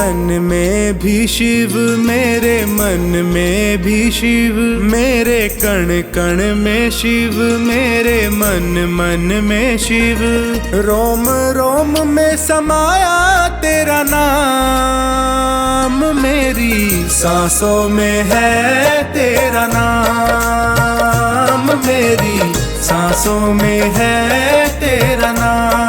तन में भी शिव, मेरे मन में भी शिव, मेरे कण कण में शिव, मेरे मन मन में शिव। रोम रोम में समाया तेरा नाम, मेरी सांसों में है तेरा नाम, मेरी सांसों में है तेरा नाम।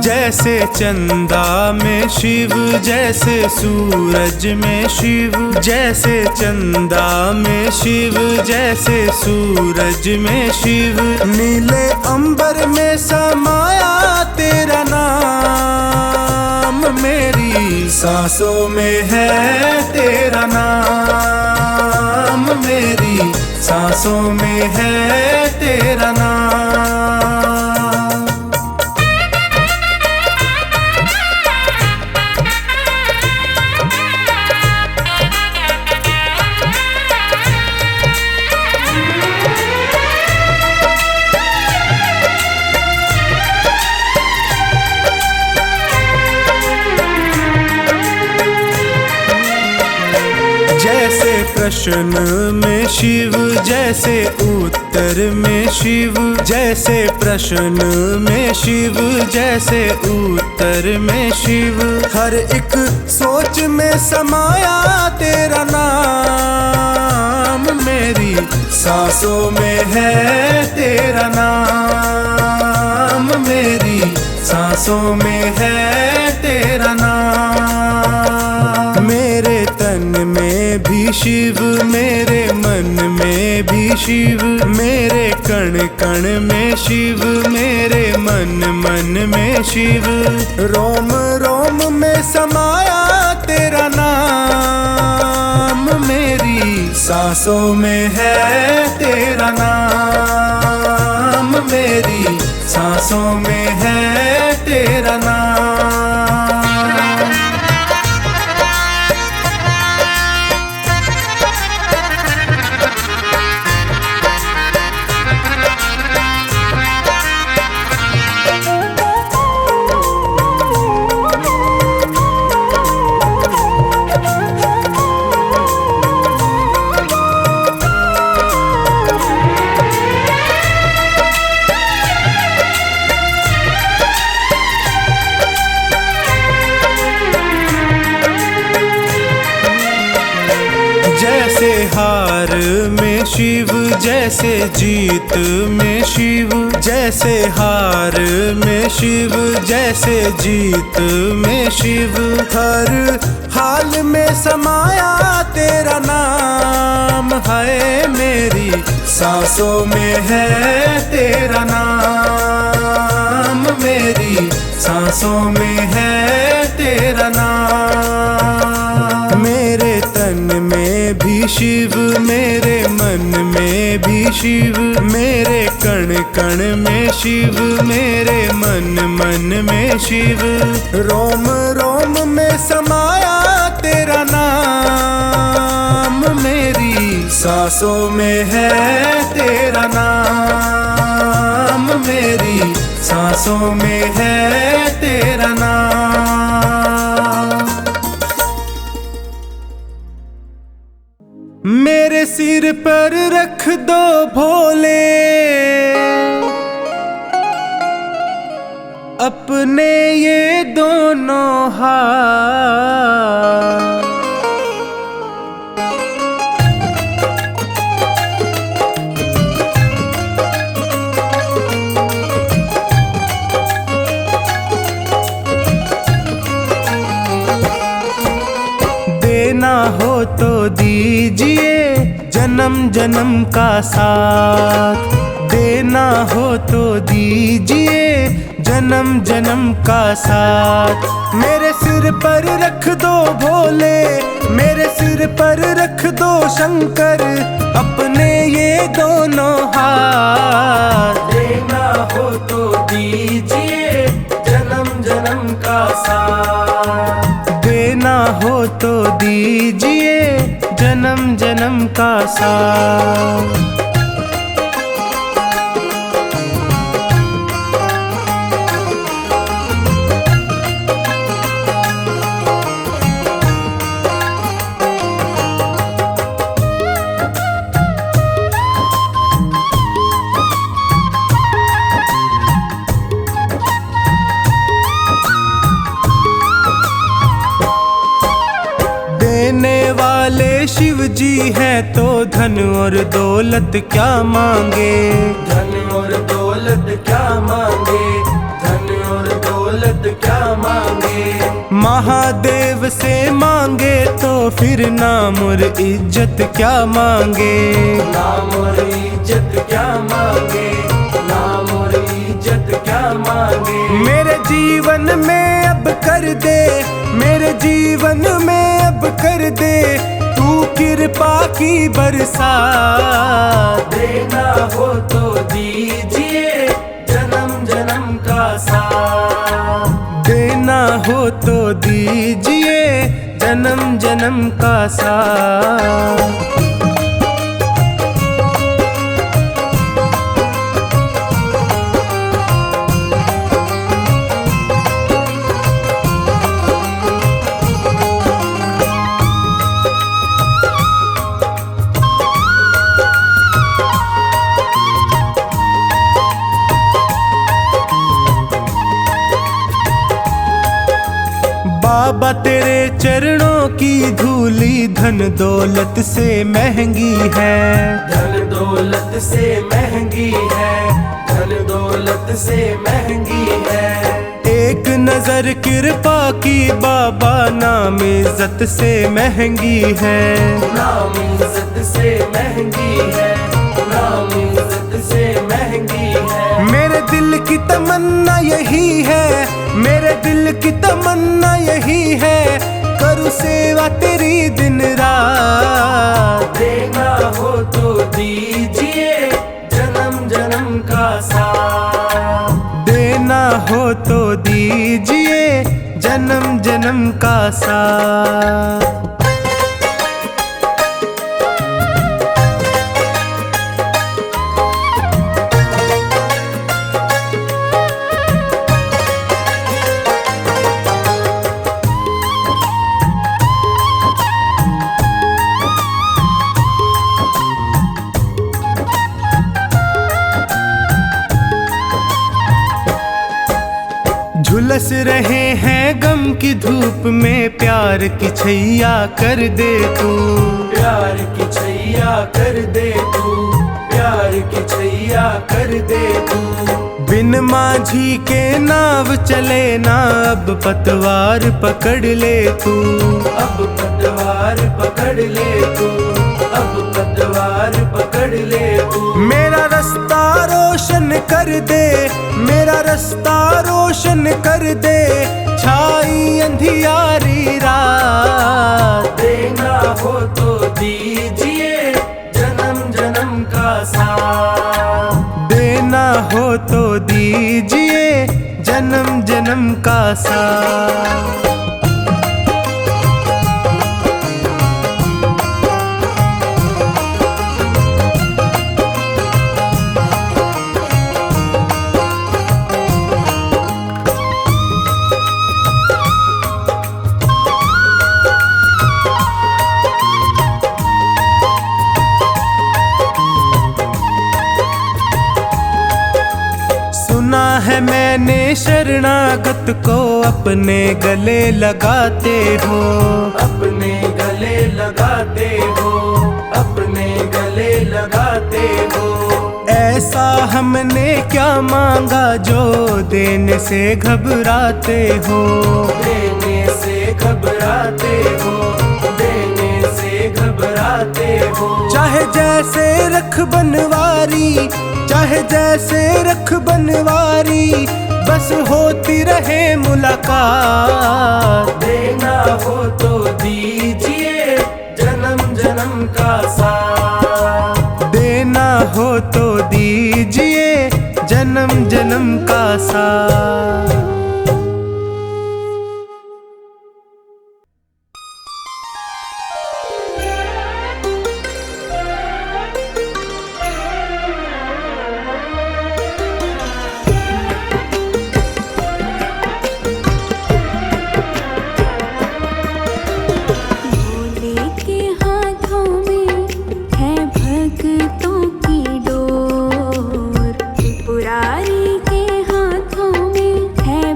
जैसे चंदा में शिव, जैसे सूरज में शिव, जैसे चंदा में शिव, जैसे सूरज में शिव। नीले अंबर में समाया तेरा नाम, मेरी सांसों में है तेरा नाम, मेरी सांसों में है तेरा नाम। जैसे प्रश्न में शिव, जैसे उत्तर में शिव, जैसे प्रश्न में शिव, जैसे उत्तर में शिव। हर एक सोच में समाया तेरा नाम, मेरी सांसों में है तेरा नाम, मेरी सांसों में है तेरा नाम। मेरे तन में भी शिव, मेरे मन में भी शिव, मेरे कण कण में शिव, मेरे मन मन में शिव। रोम रोम में समाया तेरा नाम, मेरी सांसों में है तेरा नाम, मेरी सांसों में है तेरा नाम। जैसे हार में शिव, जैसे जीत में शिव, जैसे हार में शिव, जैसे जीत में शिव। हर हाल में समाया तेरा नाम है, मेरी सांसों में है तेरा नाम, मेरी सांसों में है तेरा नाम। मेरे तन में भी शिव, मेरे मन में भी शिव, मेरे कण कण में शिव, मेरे मन मन में शिव। रोम रोम में समाया तेरा नाम, मेरी सांसों में है तेरा नाम, मेरी सांसों में है तेरा नाम। मेरे सिर पर रख दो भोले अपने ये दोनों हाथ, देना हो तो दीजिए जन्म जन्म का साथ, देना हो तो दीजिए जन्म जन्म का साथ। मेरे सिर पर रख दो भोले, मेरे सिर पर रख दो शंकर अपने ये दोनों हाथ। देना हो तो दीजिए जन्म जन्म का साथ, देना हो तो दीजिए जन्म जन्म का साथ। धन और दौलत क्या मांगे, धन और दौलत क्या मांगे, धन और दौलत क्या मांगे। महादेव से मांगे तो फिर नाम और इज्जत क्या मांगे, नाम और इज्जत क्या मांगे, नाम और इज्जत क्या मांगे। मेरे जीवन में अब कर दे, मेरे जीवन में अब कर दे तू कृपा की बरसात। देना हो तो दीजिए जन्म जन्म का साथ, देना हो तो दीजिए जन्म जन्म का साथ। बाबा तेरे चरणों की धूली धन दौलत से महंगी है, धन दौलत से महंगी है, धन दौलत से महंगी है। एक नजर कृपा की बाबा नाम इज्जत से महंगी है, नाम इज्जत से महंगी है, नाम इज्जत से महंगी है। मेरे दिल की तमन्ना यही है, मेरे दिल की तमन्ना यही है करूँ सेवा तेरी दिन रात। देना हो तो दीजिए जन्म जन्म का साथ, देना हो तो दीजिए जन्म जन्म का साथ। झुलस रहे हैं गम की धूप में प्यार की छैया कर दे तू, प्यार की छैया कर दे तू, प्यार की छैया कर दे तू। बिन माझी के नाव चले ना अब पतवार पकड़ ले तू, अब पतवार पकड़ ले तू, अब पतवार पकड़ ले तू। मेरा रास्ता रोशन कर दे, मेरा रास्ता रोशन कर दे छाई अंधियारी रात। देना हो तो दीजिए जन्म जन्म का साथ, देना हो तो दीजिए जन्म जन्म का साथ। सुना है मैंने शरणागत को अपने गले लगाते हो, अपने गले लगाते हो, अपने गले लगाते हो। ऐसा हमने क्या मांगा जो देने से घबराते हो, देने से घबराते हो, देने से घबराते हो। चाहे जैसे रख बनवारी, चाहे जैसे रख बनवारी बस होती रहे मुलाकात। देना हो तो दीजिए जन्म जन्म का साथ, देना हो तो दीजिए जन्म जन्म का साथ। त्रिपुरारी के हाथों में है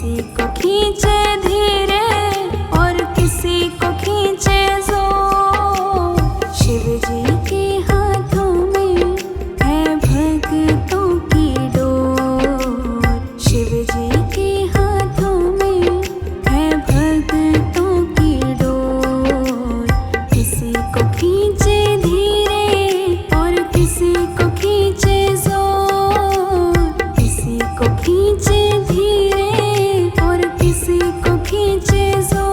किसी को खींचे धीरे और किसी को खींचे जोर। शिव जी के हाथों में है भक्तों की डोर। शिव जी के हाथों में है भक्तों की डोर। किसी को खींचे धीरे और किसी को खींचे जोर। किसी को खींचे धीरे और किसी को खींचे जोर।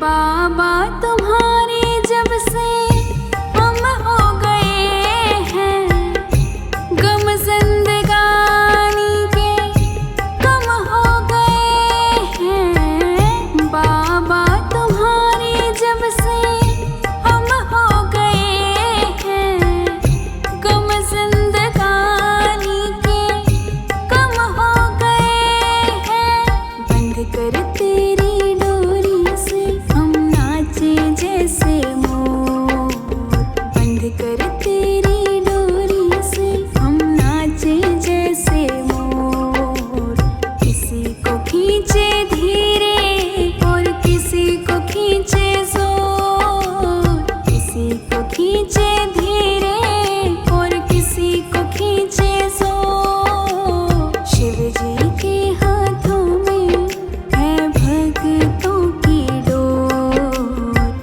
बाबा तुम्हारे जब से हम हो गए हैं, गम जिंदगानी के कम हो गए हैं। बाबा तुम्हारे जब से हम हो गए हैं, गम जिंदगानी के कम हो गए हैं। बंद कर तेरी डोरी से हम नाचे जैसे मोर। बंद कर तेरी डोरी से हम नाचे जैसे मोर। किसी को खींचे धीरे और किसी को खींचे जोर। किसी को खींचे धीरे और किसी को खींचे जोर। शिव जी के हाथों में है भक्तों की डोर।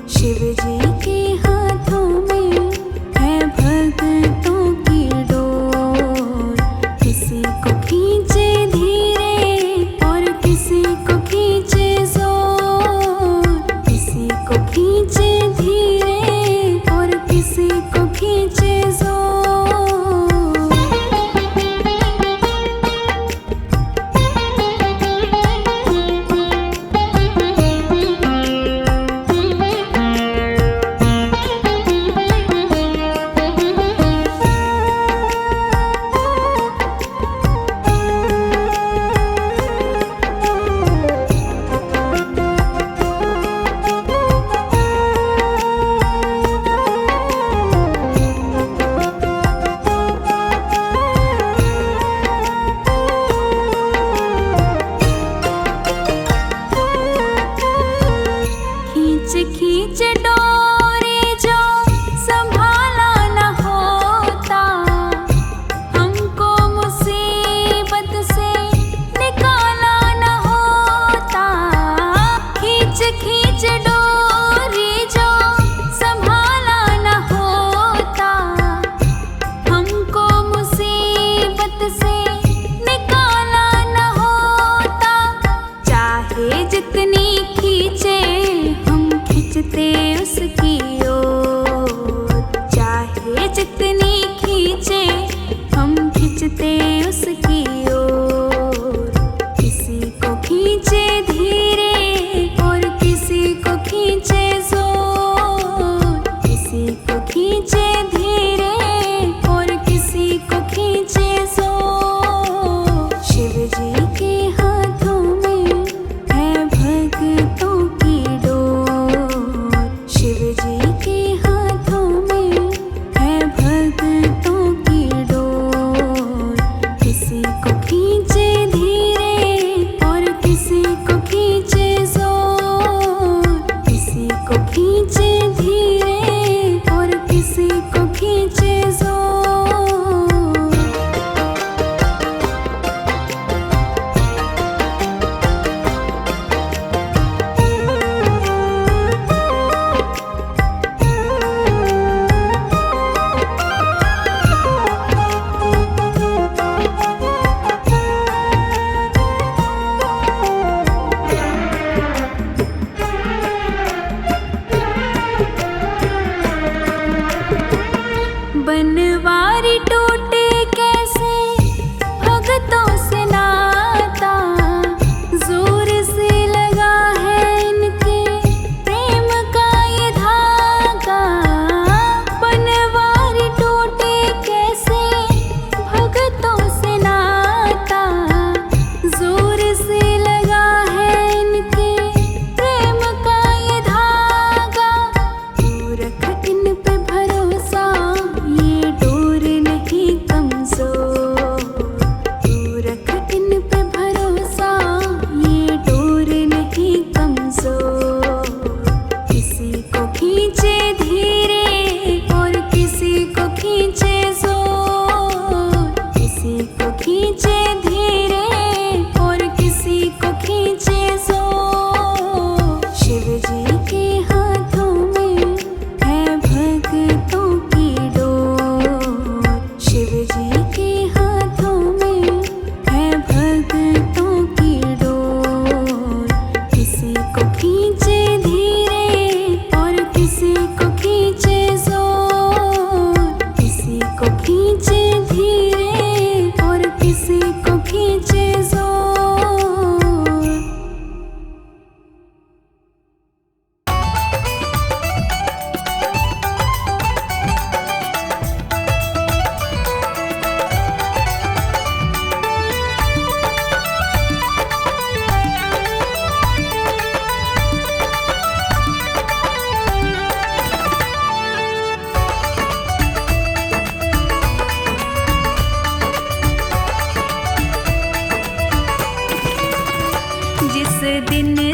शिव जी के हाथों में है भक्तों की डोर। किसी को खींचे धीरे और किसी को खींचे जोर। किसी को खींचे धीरे और किसी को खींचे जोर। खींच खींच डोरी जो संभाला न होता, हमको मुसीबत से निकाला न होता। खींच खींच डोरी जो संभाला न होता, हमको मुसीबत से निकाला न होता। चाहे जितनी खींचे हम खींचते उसकी ओर। चाहे जितनी खींचे हम खींचते उसकी ओर। किसी को खींचे धीरे और किसी को खींचे जोर। किसी को खींचे धीरे और किसी को खींचे जोर। शिव जी के हाथों में है भक्तों की डोर। शिव जी के हाथों में है भक्तों की डोर। किसी को खींचे धीरे और किसी को खींचे जोर। किसी को खींचे धीरे और किसी को खींचे जोर।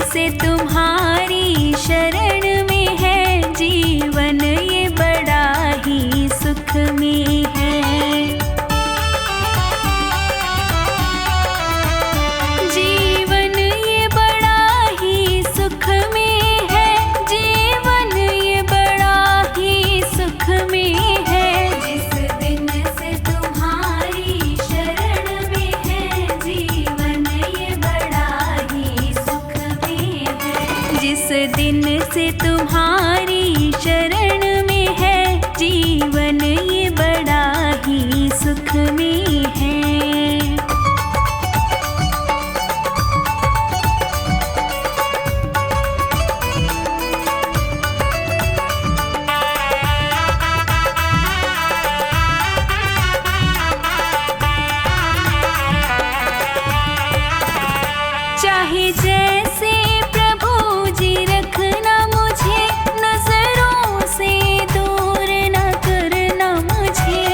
से तुम्हारी शरण में है, जीवन ये बड़ा ही सुख में है। जीवन ये बड़ा ही सुख में है, जीवन ये बड़ा ही सुख में है। जिस दिन से तुम्हारी शरण में है, जीवन ये बड़ा ही सुख में है। जिस दिन से तुम्हारी शरण में है, जीवन ये बड़ा ही सुख में है। चाहे जैसे प्रभु जी रखना मुझे, नजरों से दूर न करना मुझे।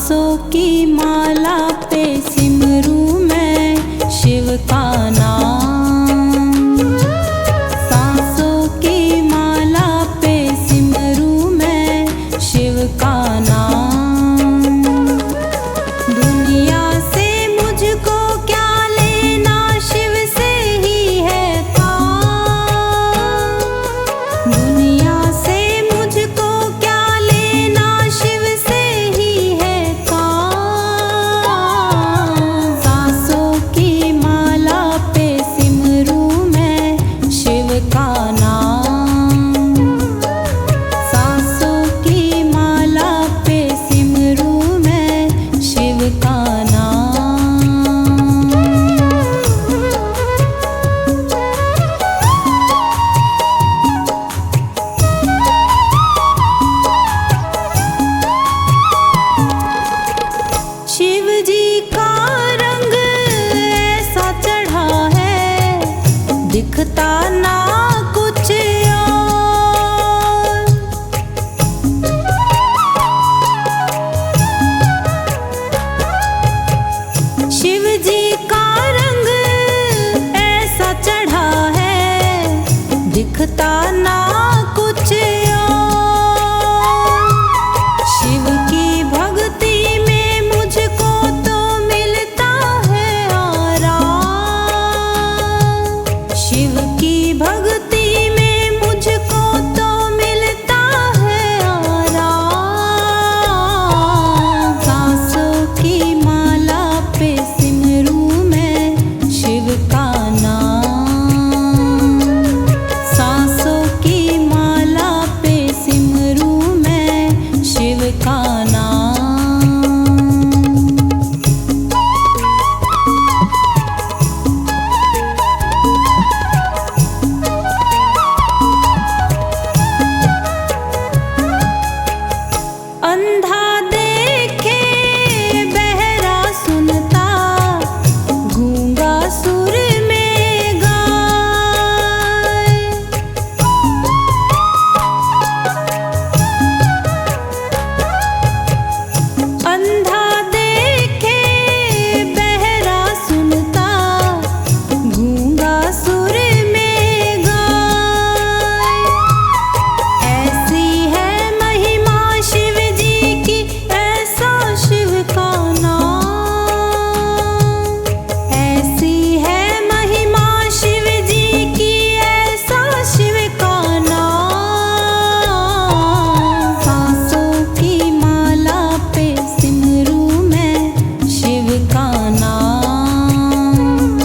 सांसों की माला पे सिमरूं मैं शिव का नाम। सांसों की माला पे सिमरूं मैं शिव का नाम। दुनिया से मुझको क्या लेना, शिव से ही है काम। दुनिया से मुझको क्या लेना, शिव से ही है काम। सांसों की माला पे सिमरूं मैं शिव का नाम। सांसों की माला पे सिमरूं मैं शिव का नाम। शिव जी का रंग ऐसा चढ़ा है, दिखता ना कुछ और। शिव जी का रंग ऐसा चढ़ा है, दिखता ना कुछ और। शिव की भक्ति में मुझको तो मिलता है आराम। शिव की भक्ति में मुझको तो मिलता है आराम। सांसों की माला पे सिमरूं मैं शिव का नाम। सांसों की माला पे सिमरूं मैं शिव का नाम। अंधा देखे बहरा सुनता, गूंगा सुर में गाए। अंधा देखे बहरा सुनता, गूंगा सुर में गाए। ऐसी है महिमा शिव जी की, ऐसा शिव का नाम। ऐसी है महिमा शिव जी की, ऐसा शिव का नाम। सांसों की माला पे सिमरूं मैं शिव का नाम।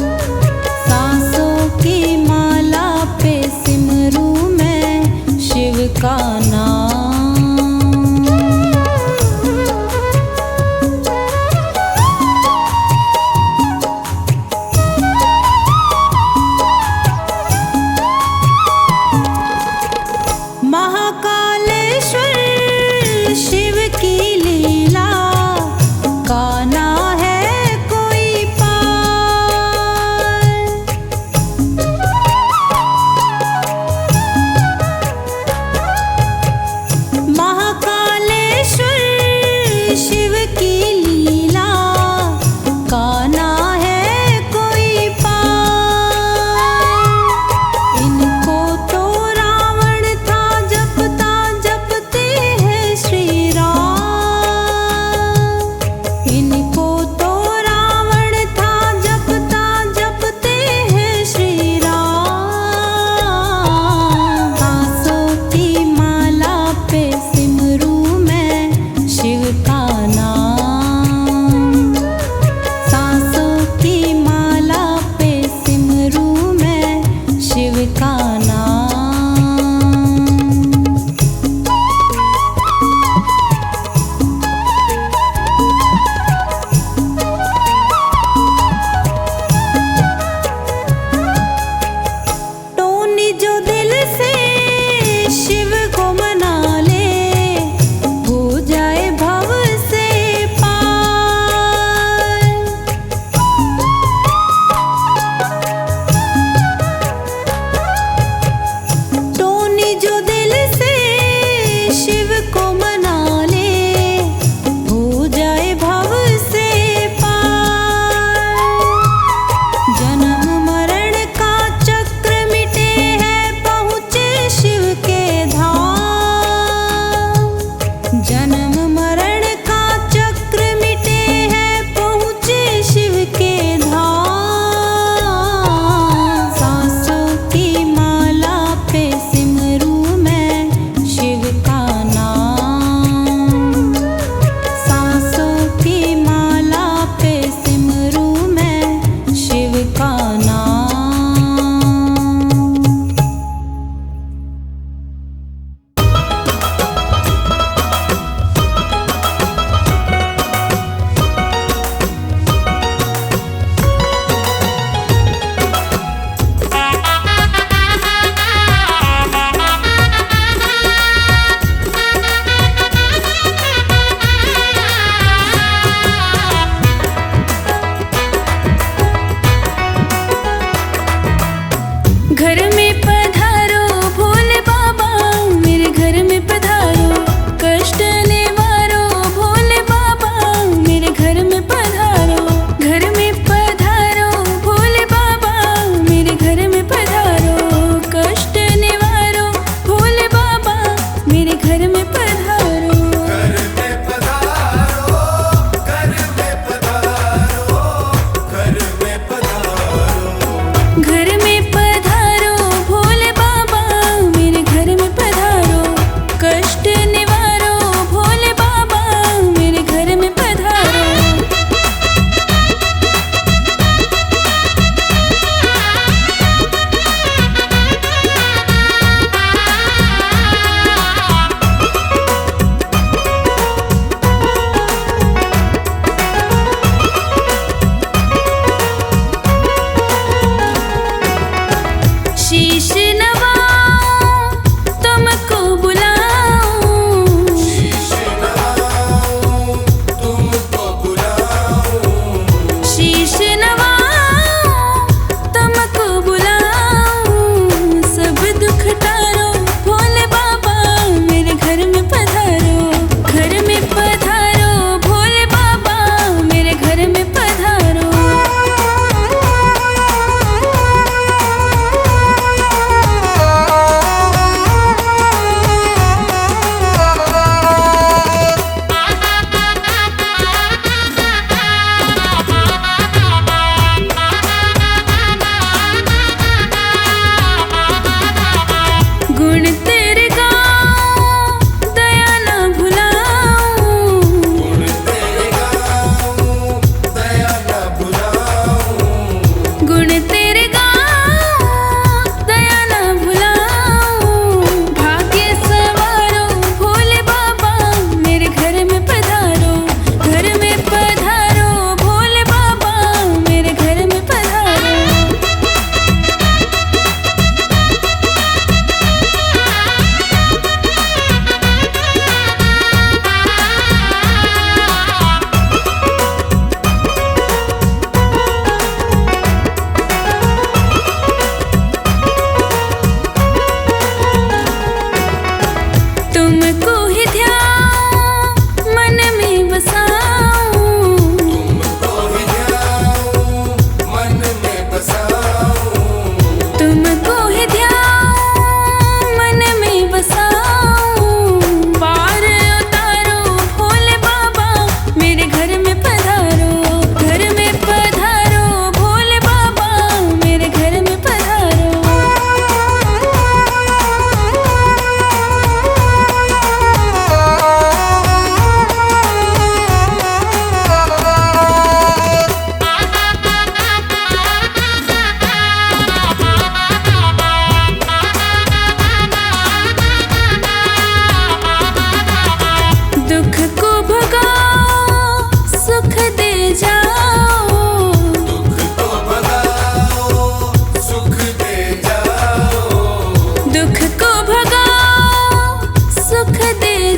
सांसों की माला पे सिमरूं मैं शिव का नाम। महाकालेश्वर शिव की लीला का ना है कोई पार।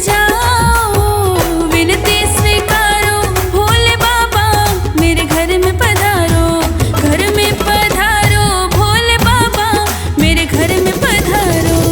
जाओ, विनती स्वीकारो भोले बाबा, मेरे घर में पधारो, घर में पधारो भोले बाबा, मेरे घर में पधारो।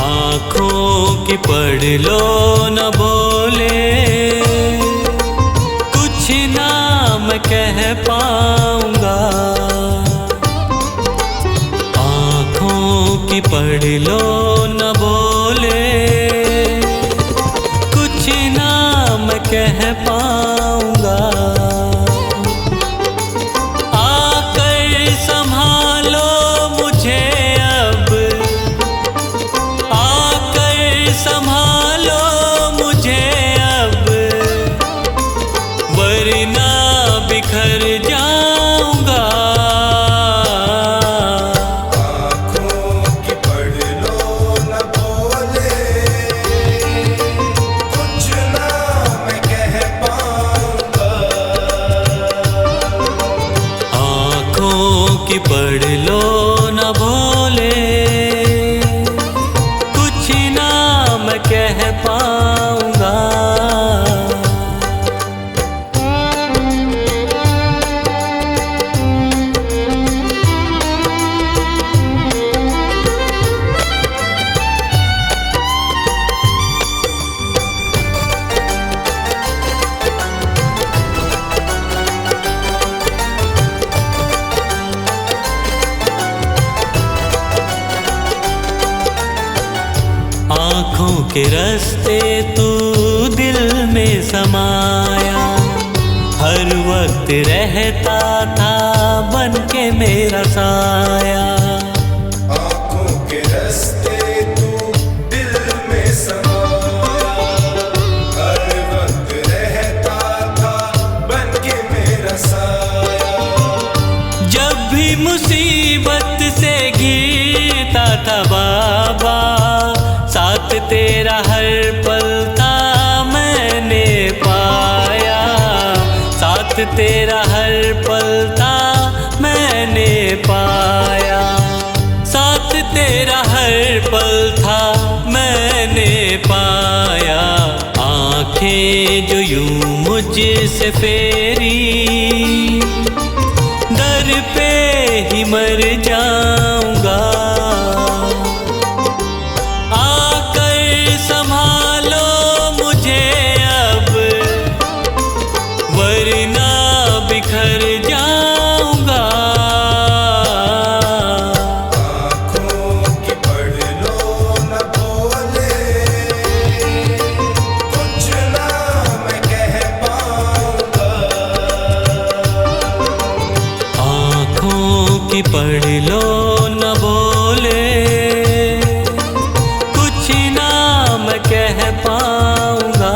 आँखों की पढ़ लो न बोले, कुछ ना मैं कह पाऊंगा। आँखों की पढ़ लो न बोले, कुछ ना मैं कह पाऊंगा। आकर संभालो मुझे अब, संभालो मुझे अब, वरना बिखर जाऊंगा। आँखों की पढ़ लो न बोले, कुछ ना मैं कह पाऊंगा। आँखों की पढ़ लो न बोले, मैं कह पाऊंगा। आँखों के रास्ते तू दिल में समाया, हर वक्त रहता था बन के मेरा साया। आँखों के रास्ते तू दिल में समाया, हर वक्त रहता था बन के मेरा साया। जब भी मुसीबत से घिरता था बाबा, साथ तेरा हर पल था मैंने पाया। साथ तेरा हर पल था मैंने पाया। साथ तेरा हर पल था मैंने पाया। आँखें जो यूं मुझसे फेरी, दर पे ही मर जाऊंगा। संभालो मुझे अब, वरना बिखर जाऊंगा। आँखों की पढ़ लो न बोले, कुछ ना मैं कह पाऊंगा। आँखों की पढ़ लो न बोले, मैं कह पाऊंगा।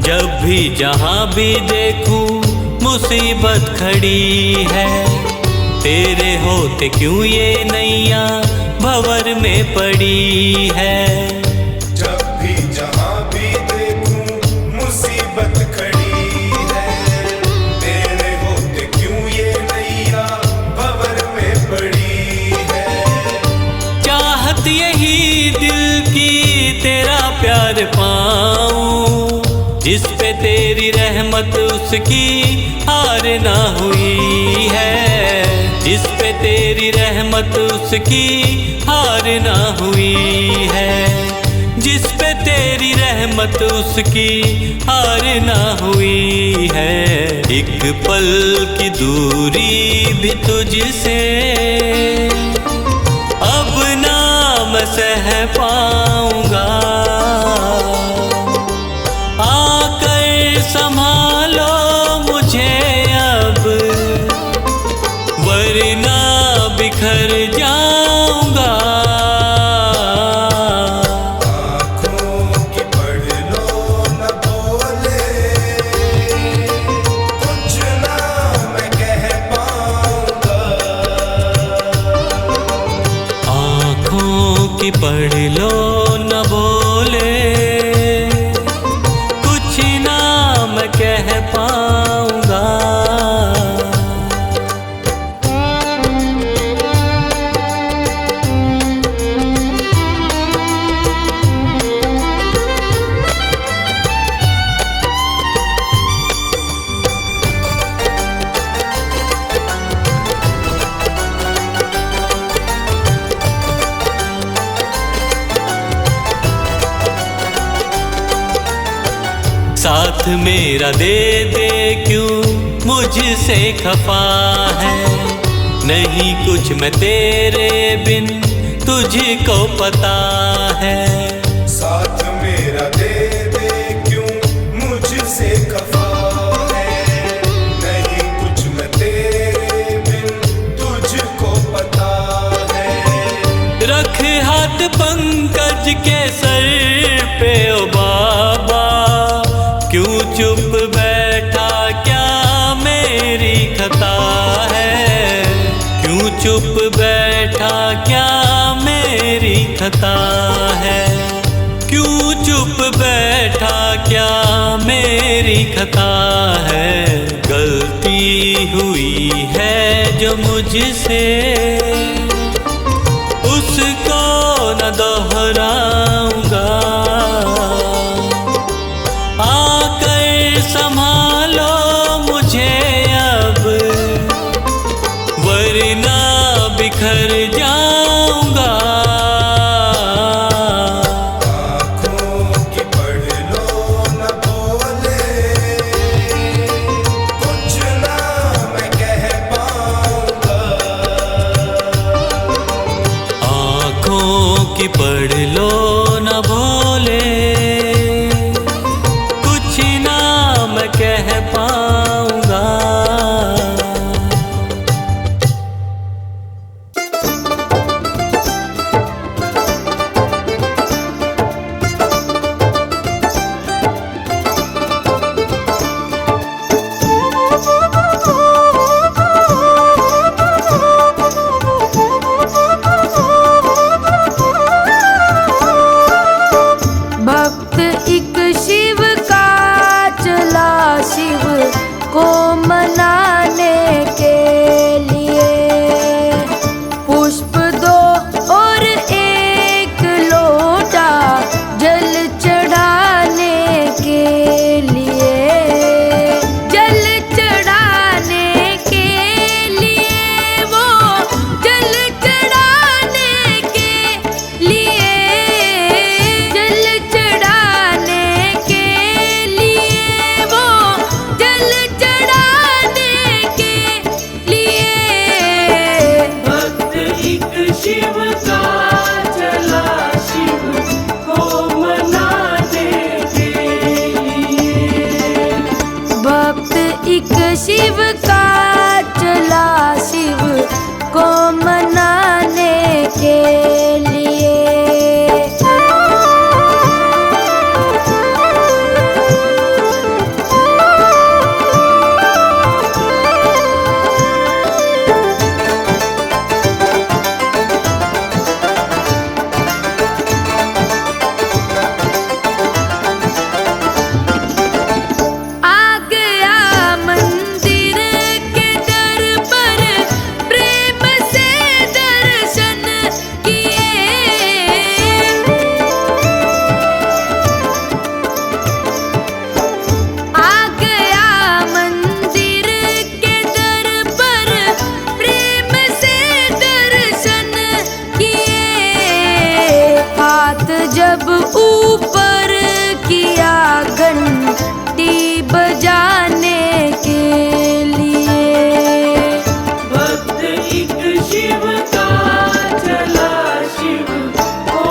जब भी जहाँ भी देखूं मुसीबत खड़ी है, तेरे होते क्यों ये नैया भंवर में पड़ी है। जब भी जहाँ भी देखूं मुसीबत खड़ी है, तेरे होते क्यों ये नैया भंवर में पड़ी है। चाहत यही दिल की तेरा प्यार पाऊं, जिस पे तेरी रहमत उसकी हार ना हुई है। जिस पे तेरी रहमत उसकी हार ना हुई है। जिस पे तेरी रहमत उसकी हार ना हुई है। एक पल की दूरी भी तुझसे अब ना मैं सह पाऊंगा। आकर संभालो मुझे अब, वरना बिखर जाऊंगा। आँखों की पढ़ लो न बोले, कुछ ना मैं कह पाऊंगा। आँखों की पढ़ लो न बोले, कुछ ना मैं कह पाऊंगा। साथ मेरा दे दे क्यों मुझसे खफा है, नहीं कुछ मैं तेरे बिन तुझको पता है। साथ मेरा दे दे क्यों मुझसे खफा है, नहीं कुछ मैं तेरे बिन तुझको पता है। रख हाथ पंकज के सर पे ओ बाबा, क्यों चुप बैठा क्या मेरी खता है। क्यों चुप बैठा क्या मेरी खता है। क्यों चुप बैठा क्या मेरी खता है। गलती हुई है जो मुझसे, उसको न दोहराऊंगा। आकर संभालो मुझे अब, वरना बिखर जाऊंगा। आँखों की पढ़ लो न बोले, कुछ ना मैं कह पाऊंगा। आँखों की पढ़ लो न भोले, कुछ ना मैं कह पाऊंगा। भक्त एक शिव का चला शिव को मनाने के लिए, पुष्प दो और एक लोटा जल चढ़ाने के लिए। जल चढ़ाने के लिए वो जल चढ़ाने के लिए, जल चढ़ाने के लिए वो जल चढ़ाने के लिए। भक्त एक शिव का चला शिव को मनाने के लिए। भक्त एक शिव का चला शिव को मनाने के लिए। आ गया मंदिर के दर पर, प्रेम से दर्शन शिव का चला शिव को